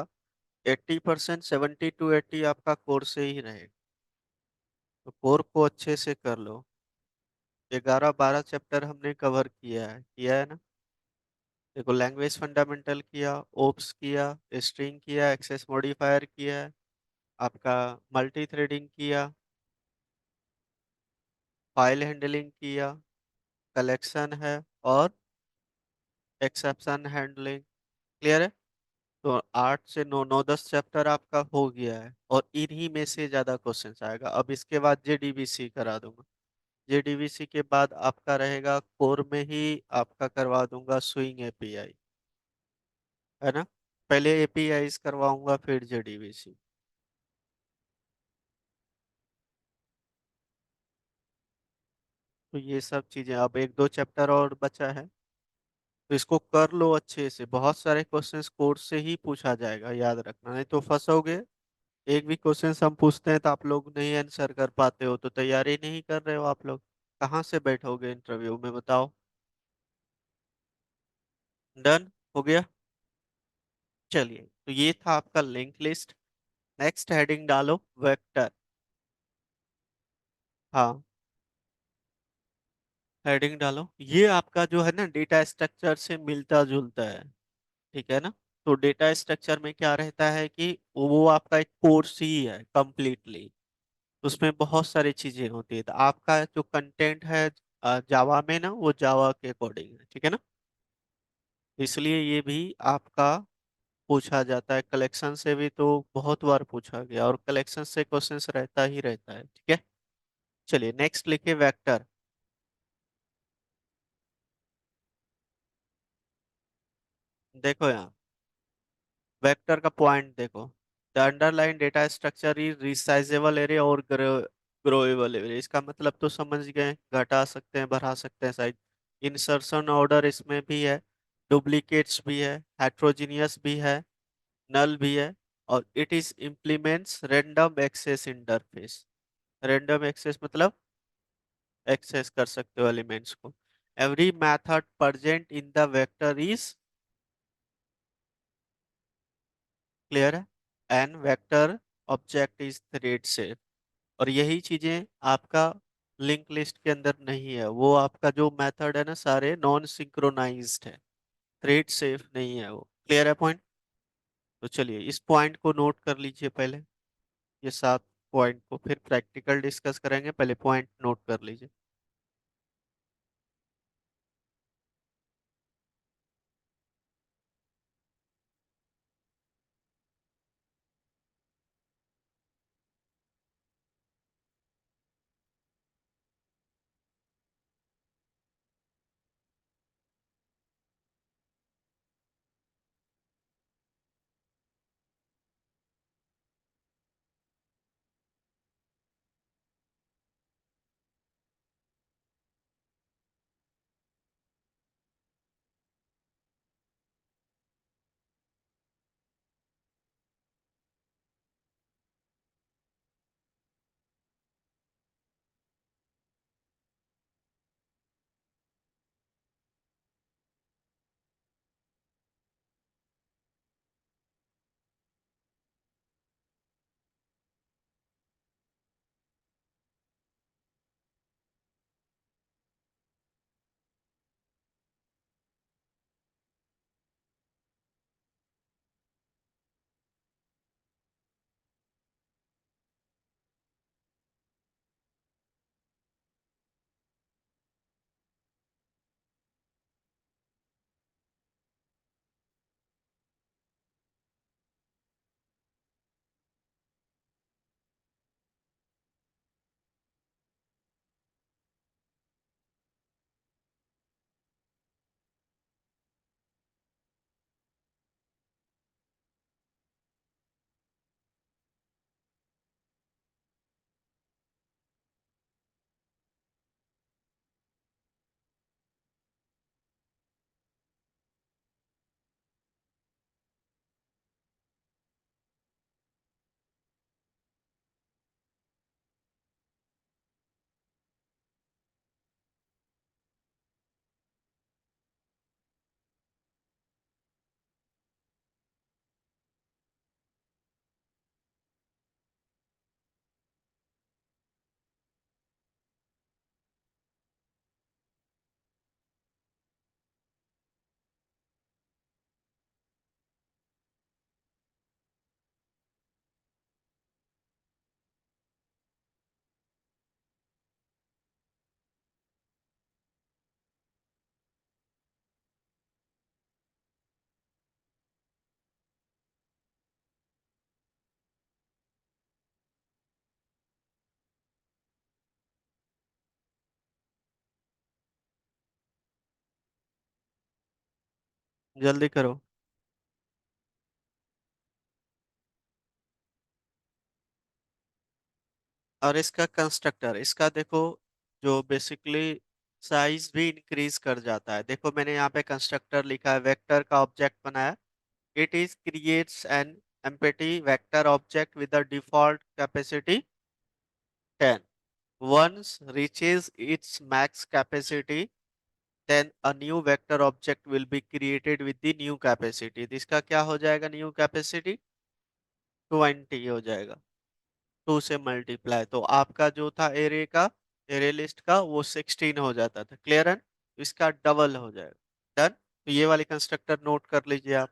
80% 70 to 80 आपका कोर से ही रहेगा। तो कोर को अच्छे से कर लो। 11 12 चैप्टर हमने कवर किया है ना। देखो लैंग्वेज फंडामेंटल किया, ओप्स किया, स्ट्रिंग किया, एक्सेस मॉडिफायर किया है, आपका मल्टी थ्रेडिंग किया, फाइल हैंडलिंग किया, कलेक्शन है, और एक्सेप्शन हैंडलिंग। क्लियर है। तो 8 से 9 9 10 चैप्टर आपका हो गया है, और इन्हीं में से ज्यादा क्वेश्चन आएगा। अब इसके बाद जेडीबीसी करा दूंगा। जेडीबीसी के बाद आपका रहेगा कोर में ही आपका करवा दूंगा स्विंग एपीआई, है ना। पहले एपीआई करवाऊंगा फिर जेडीबीसी। तो ये सब चीजें, अब 1 2 चैप्टर और बचा है। तो इसको कर लो अच्छे से, बहुत सारे क्वेश्चंस कोर्स से ही पूछा जाएगा, याद रखना, नहीं तो फंसोगे। एक भी क्वेश्चन हम पूछते हैं तो आप लोग नहीं आंसर कर पाते हो, तो तैयारी नहीं कर रहे हो आप लोग, कहाँ से बैठोगे इंटरव्यू में बताओ। डन हो गया। चलिए, तो ये था आपका लिंक लिस्ट। नेक्स्ट हेडिंग डालो वेक्टर। हाँ, हेडिंग डालो। ये आपका जो है ना डेटा स्ट्रक्चर से मिलता जुलता है। ठीक है ना। तो डेटा स्ट्रक्चर में क्या रहता है कि वो आपका एक कोर्स ही है कंप्लीटली। उसमें बहुत सारी चीजें होती है, तो आपका जो कंटेंट है जावा में ना, वो जावा के अकॉर्डिंग है। ठीक है ना। इसलिए ये भी आपका पूछा जाता है कलेक्शन से भी, तो बहुत बार पूछा गया, और कलेक्शन से क्वेश्चंस रहता ही रहता है। ठीक है। चलिए नेक्स्ट लिखिए वेक्टर। देखो यहाँ वेक्टर का पॉइंट देखो। The underline data structure is resizable array और ग्रोएबल एरे। इसका मतलब तो समझ गए, घटा सकते हैं, बढ़ा सकते हैं साइज। इंसर्शन ऑर्डर इसमें भी है, डुप्लीकेट्स भी है, हेट्रोजीनियस भी है, नल भी है, और it is implements random access interface. Random access मतलब एक्सेस कर सकते हो एलिमेंट्स को। Every method present in the vector is clear है। An vector object is thread से। और यही चीजें आपका लिंक लिस्ट के अंदर नहीं है। वो आपका जो मेथड है ना, सारे नॉन सिंक्रोनाइज्ड है, थ्रेड सेफ नहीं है वो। क्लियर है पॉइंट। तो चलिए इस पॉइंट को नोट कर लीजिए पहले। ये 7 पॉइंट को फिर प्रैक्टिकल डिस्कस करेंगे, पहले पॉइंट नोट कर लीजिए। जल्दी करो। और इसका कंस्ट्रक्टर, इसका देखो, जो बेसिकली साइज भी इंक्रीज कर जाता है। देखो मैंने यहाँ पे कंस्ट्रक्टर लिखा है, वेक्टर का ऑब्जेक्ट बनाया। It is creates an empty vector object with the default capacity 10। Once reaches its max capacity then a new vector object will be created with the new capacity. इसका क्या हो जाएगा new capacity? 20 हो जाएगा। 2 से multiply, तो आपका जो था एरे का, एरे लिस्ट का, वो 16 हो जाता था। क्लियर है? इसका डबल हो जाएगा। डन। तो ये वाली कंस्ट्रक्टर नोट कर लीजिए आप,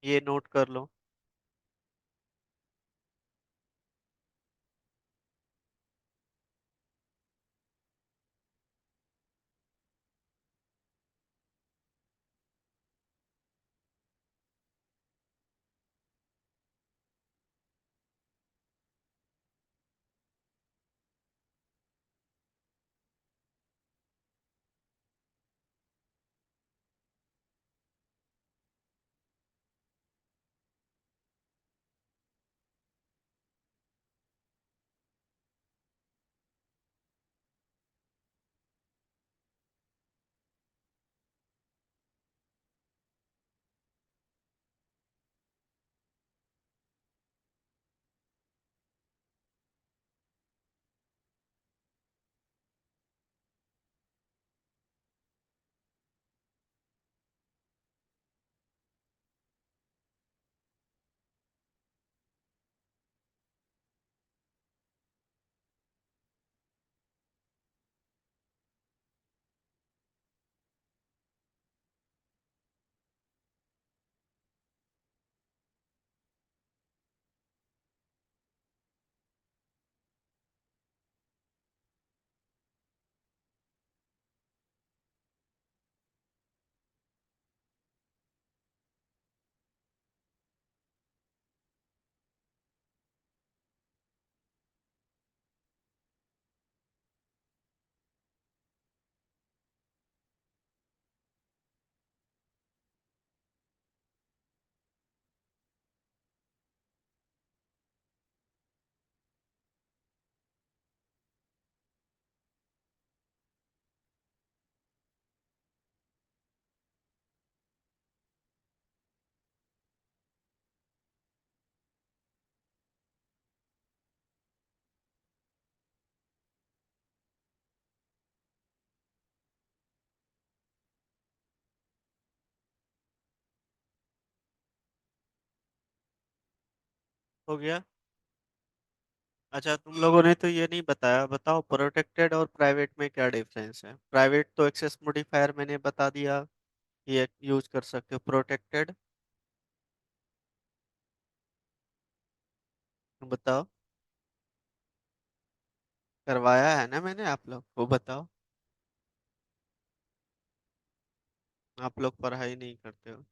ये नोट कर लो। हो गया। अच्छा, तुम लोगों ने तो ये नहीं बताया, बताओ प्रोटेक्टेड और प्राइवेट में क्या डिफरेंस है? प्राइवेट तो एक्सेस मॉडिफायर मैंने बता दिया, ये यूज कर सकते हो। प्रोटेक्टेड बताओ। करवाया है ना मैंने आप लोग को, बताओ। आप लोग पढ़ाई नहीं करते हो।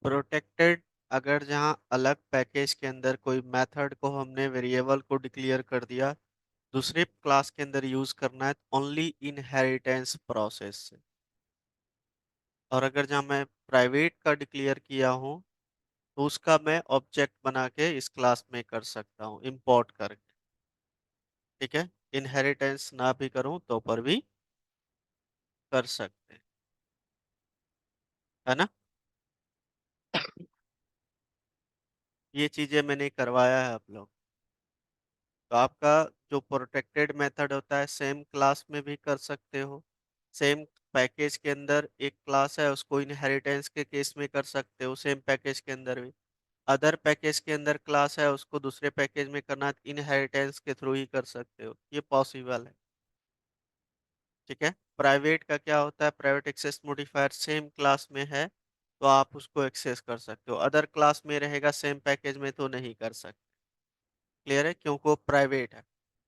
प्रोटेक्टेड, अगर जहाँ अलग पैकेज के अंदर कोई मेथड को हमने वेरिएबल को डिक्लेयर कर दिया, दूसरे क्लास के अंदर यूज करना है ओनली इनहेरिटेंस प्रोसेस से। और अगर जहाँ मैं प्राइवेट का डिक्लेयर किया हूँ, तो उसका मैं ऑब्जेक्ट बना के इस क्लास में कर सकता हूँ इंपोर्ट करके। ठीक है? इनहेरिटेंस ना भी करूँ तो पर भी कर सकते हैं। है ना? ये चीजें मैंने करवाया है आप लोग। तो आपका जो प्रोटेक्टेड मेथड होता है, सेम क्लास में भी कर सकते हो। सेम पैकेज के अंदर एक क्लास है, उसको इनहेरिटेंस के केस में कर सकते हो, सेम पैकेज के अंदर भी। अदर पैकेज के अंदर क्लास है, उसको दूसरे पैकेज में करना, इनहेरिटेंस के थ्रू ही कर सकते हो, ये पॉसिबल है। ठीक है? प्राइवेट का क्या होता है? Private access modifier same class में है तो आप उसको एक्सेस कर सकते हो, अदर क्लास में रहेगा सेम पैकेज में तो नहीं कर सकते। क्लियर है? क्योंकि वो प्राइवेट है।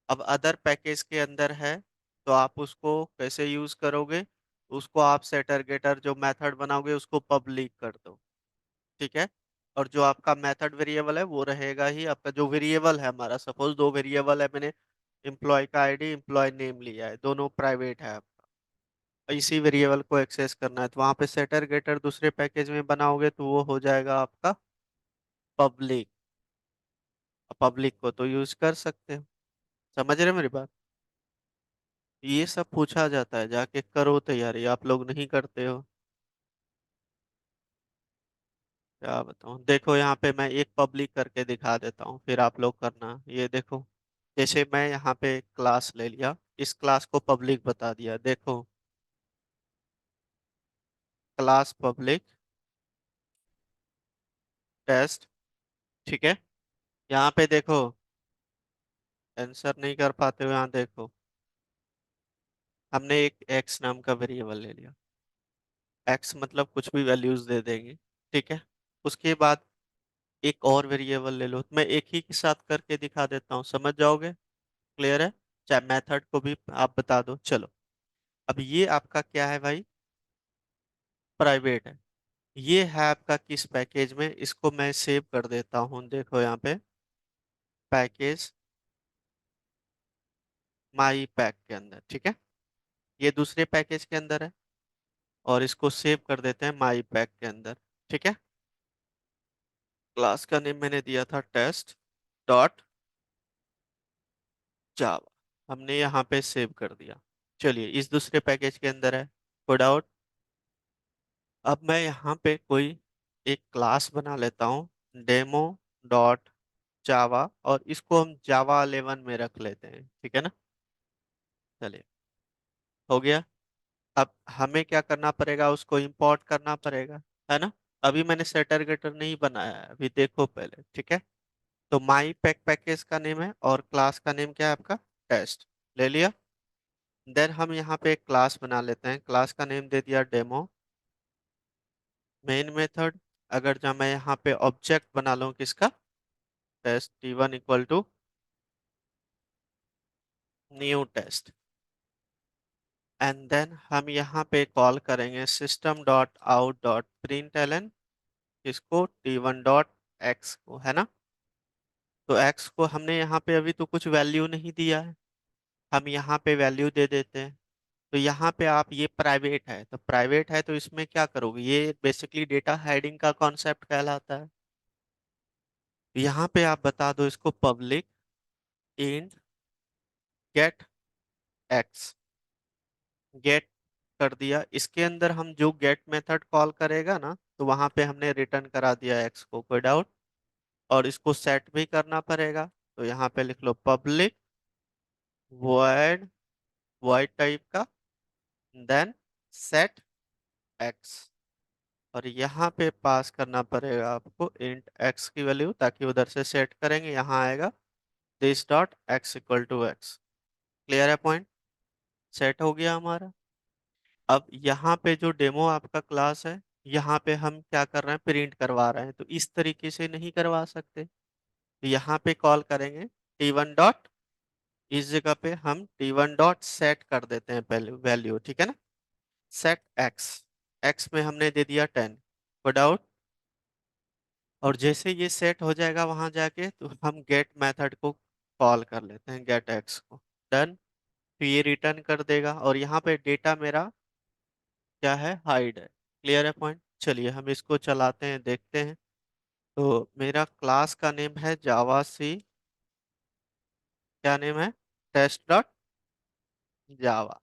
अब अदर पैकेज के अंदर है, तो आप उसको कैसे यूज करोगे? उसको आप सेटर गेटर जो मेथड बनाओगे उसको पब्लिक कर दो। ठीक है? और जो आपका मेथड वेरिएबल है वो रहेगा ही आपका, जो वेरिएबल है हमारा, सपोज दो वेरिएबल है, मैंने एम्प्लॉय का आईडी, एम्प्लॉय नेम लिया है, दोनों प्राइवेट है आपका। इसी वेरिएबल को एक्सेस करना है तो वहां पे सेटर गेटर दूसरे पैकेज में बनाओगे तो वो हो जाएगा आपका पब्लिक। पब्लिक को तो यूज कर सकते हो। समझ रहे हो मेरी बात? ये सब पूछा जाता है, जाके करो तैयारी, आप लोग नहीं करते हो। क्या बताऊँ, देखो यहाँ पे मैं एक पब्लिक करके दिखा देता हूँ, फिर आप लोग करना। ये देखो, जैसे मैं यहाँ पे क्लास ले लिया, इस क्लास को पब्लिक बता दिया, देखो क्लास पब्लिक टेस्ट। ठीक है, यहाँ पे देखो, आंसर नहीं कर पाते हो, यहाँ देखो, हमने एक एक्स नाम का वेरिएबल ले लिया। एक्स मतलब कुछ भी वैल्यूज दे देंगे। ठीक है, उसके बाद एक और वेरिएबल ले लो, मैं एक ही के साथ करके दिखा देता हूँ, समझ जाओगे। क्लियर है, चाहे मेथड को भी आप बता दो। चलो, अब ये आपका क्या है भाई, प्राइवेट है। ये है आपका किस पैकेज में, इसको मैं सेव कर देता हूँ, देखो यहाँ पे पैकेज माई पैक के अंदर। ठीक है, ये दूसरे पैकेज के अंदर है, और इसको सेव कर देते हैं माई पैक के अंदर। ठीक है, क्लास का नेम मैंने दिया था टेस्ट डॉट जावा, हमने यहाँ पे सेव कर दिया। चलिए, इस दूसरे पैकेज के अंदर है, कोड आउट। अब मैं यहाँ पे कोई एक क्लास बना लेता हूँ, डेमो डॉट जावा, और इसको हम जावा 11 में रख लेते हैं। ठीक है ना, चलिए, हो गया। अब हमें क्या करना पड़ेगा, उसको इंपोर्ट करना पड़ेगा, है ना। अभी मैंने सेटर गेटर नहीं बनाया है, अभी देखो पहले। ठीक है, तो माई पैक पैकेज का नेम है, और क्लास का नेम क्या है आपका, टेस्ट, ले लिया। देन हम यहाँ पे एक क्लास बना लेते हैं, क्लास का नेम दे दिया डेमो। मेन मेथड, अगर जब मैं यहाँ पे ऑब्जेक्ट बना लूँ किसका, test T1 equal to new test, and then हम यहाँ पे कॉल करेंगे system dot out dot print इसको T1 डॉट एक्स को, है ना। तो एक्स को हमने यहाँ पे अभी तो कुछ वैल्यू नहीं दिया है, हम यहाँ पे वैल्यू दे देते हैं। तो यहाँ पे आप, ये प्राइवेट है, तो प्राइवेट है तो इसमें क्या करोगे, ये बेसिकली डेटा हाइडिंग का कॉन्सेप्ट कहलाता है। यहाँ पे आप बता दो इसको public int get X, get कर दिया, इसके अंदर हम जो गेट मेथड कॉल करेगा ना, तो वहां पे हमने रिटर्न करा दिया एक्स को, कोई डाउट। और इसको सेट भी करना पड़ेगा, तो यहाँ पे लिख लो पब्लिक वॉइड, वॉइड टाइप का, देन सेट एक्स, और यहाँ पे पास करना पड़ेगा आपको इंट एक्स की वैल्यू, ताकि उधर से सेट करेंगे, यहाँ आएगा this dot X equal to X. Clear है पॉइंट, सेट हो गया हमारा। अब यहाँ पे जो डेमो आपका क्लास है, यहाँ पे हम क्या कर रहे हैं, प्रिंट करवा रहे हैं, तो इस तरीके से नहीं करवा सकते। तो यहाँ पे कॉल करेंगे T1 डॉट, इस जगह पे हम T1 डॉट सेट कर देते हैं पहले वैल्यू। ठीक है ना, सेट एक्स, एक्स में हमने दे दिया 10, गुड आउट। और जैसे ये सेट हो जाएगा वहां जाके, तो हम गेट मेथड को कॉल कर लेते हैं, गेट एक्स को, डन। तो ये रिटर्न कर देगा, और यहाँ पे डेटा मेरा क्या है, हाइड है। क्लियर है पॉइंट, चलिए हम इसको चलाते हैं, देखते हैं। तो मेरा क्लास का नेम है जावा सी, क्या नेम है, test dot Java.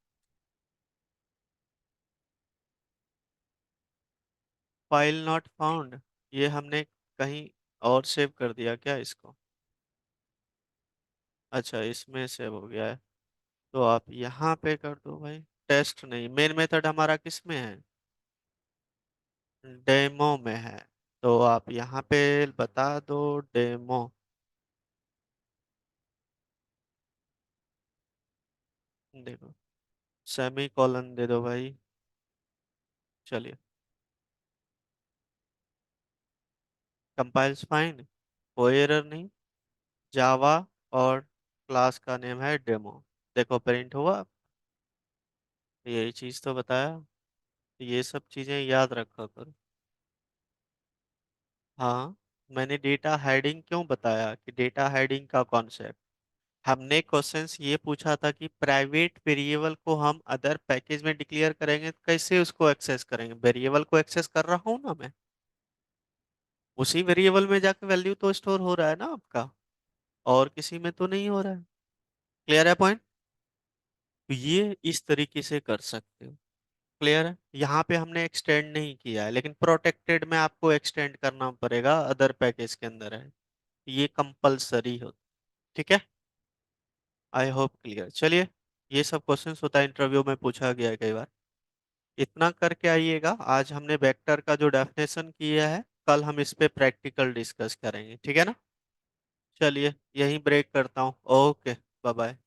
File not found, ये हमने कहीं और सेव कर दिया क्या इसको, अच्छा इसमें सेव हो गया है। तो आप यहाँ पे कर दो भाई, टेस्ट नहीं, मेन मेथड हमारा किस में है, डेमो में है। तो आप यहाँ पे बता दो डेमो, देखो सेमी कॉलन दे दो भाई। चलिए, कंपाइल्स फाइन, कोई एरर नहीं, जावा, और क्लास का नेम है डेमो, देखो प्रिंट हुआ। यही चीज़ तो बताया, ये सब चीज़ें याद रखा करो। हाँ, मैंने डेटा हाइडिंग क्यों बताया, कि डेटा हाइडिंग का कॉन्सेप्ट, हमने क्वेश्चंस ये पूछा था कि प्राइवेट वेरिएबल को हम अदर पैकेज में डिक्लेयर करेंगे तो कैसे उसको एक्सेस करेंगे, वेरिएबल को एक्सेस कर रहा हूँ ना मैं, उसी वेरिएबल में जाके वैल्यू तो स्टोर हो रहा है ना आपका, और किसी में तो नहीं हो रहा है। क्लियर है पॉइंट, तो ये इस तरीके से कर सकते हो। क्लियर है, यहाँ पे हमने एक्सटेंड नहीं किया है, लेकिन प्रोटेक्टेड में आपको एक्सटेंड करना पड़ेगा, अदर पैकेज के अंदर है, ये कंपलसरी हो। ठीक है, आई होप क्लियर। चलिए, ये सब क्वेश्चंस होता है इंटरव्यू में, पूछा गया है कई बार। इतना करके आइएगा। आज हमने वेक्टर का जो डेफिनेशन किया है, कल हम इस पे प्रैक्टिकल डिस्कस करेंगे, ठीक है ना। चलिए यहीं ब्रेक करता हूँ। Okay, bye bye.